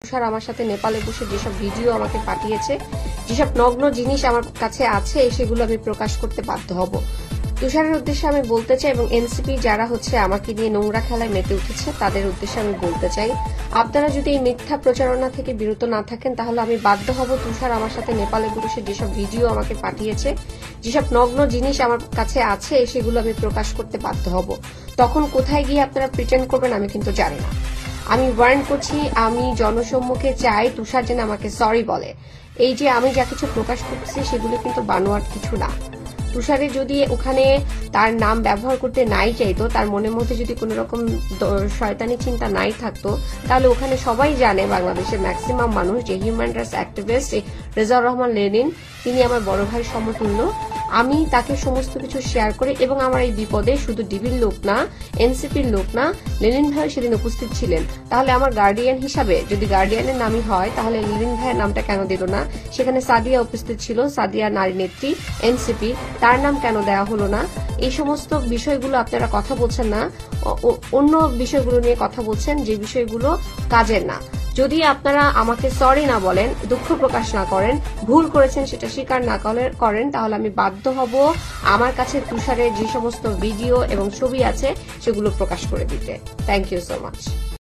তুষার আমার সাথে নেপালে বসে যেসব ভিডিও আমাকে পাঠিয়েছে, যেসব নগ্ন জিনিস আমার কাছে আছে সেগুলো আমি প্রকাশ করতে বাধ্য হব। তুষারের উদ্দেশ্যে আমি বলতে চাই এবং এনসিপি যারা আমাকে নিয়ে নোংরা খেলায় মেতে উঠেছে তাদের উদ্দেশ্যে আমি বলতে চাই, আপনারা যদি এই মিথ্যা প্রচারণা থেকে বিরত না থাকেন তাহলে আমি বাধ্য হব তুষার আমার সাথে নেপালে বসে যেসব ভিডিও আমাকে পাঠিয়েছে, যেসব নগ্ন জিনিস আমার কাছে আছে সেগুলো আমি প্রকাশ করতে বাধ্য হব। তখন কোথায় গিয়ে আপনারা প্রিটেন্ড করবেন আমি কিন্তু জানি না। আমি ওয়ার্ন করছি, আমি জনসম্মুখে চাই তুষার যেন আমাকে সরি বলে। এই যে আমি যা কিছু প্রকাশ করতেছি সেগুলো কিন্তু বানোয়াট কিছু না। তুষারে যদি ওখানে তার নাম ব্যবহার করতে নাই চাইতো, তার মনের মধ্যে যদি কোনো রকম শয়তানি চিন্তা নাই থাকতো, তাহলে ওখানে সবাই জানে, বাংলাদেশের ম্যাক্সিমাম মানুষ, যে human rights activist Rezaur Rahman Lenin তিনি আমার বড় ভাই সমতুল্য। আমি তাকে সমস্ত কিছু শেয়ার করে, এবং আমার এই বিপদে শুধু ডিবির লোক না, এনসিপির লোক না, লেনিন ভাই সেদিন উপস্থিত ছিলেন। তাহলে আমার গার্ডিয়ান হিসাবে যদি গার্ডিয়ানের নামই হয় তাহলে লেনিন ভাইয়ের নামটা কেন দিল না? সেখানে সাদিয়া উপস্থিত ছিল, সাদিয়া নারী নেত্রী এনসিপি, তার নাম কেন দেওয়া হলো না? এই সমস্ত বিষয়গুলো আপনারা কথা বলছেন না, অন্য বিষয়গুলো নিয়ে কথা বলছেন যে বিষয়গুলো কাজের না। যদি আপনারা আমাকে সরি না বলেন, দুঃখ প্রকাশ না করেন, ভুল করেছেন সেটা স্বীকার না করেন, তাহলে আমি বাধ্য হব আমার কাছে তুষারের যে সমস্ত ভিডিও এবং ছবি আছে সেগুলো প্রকাশ করে দিতে। Thank you so much.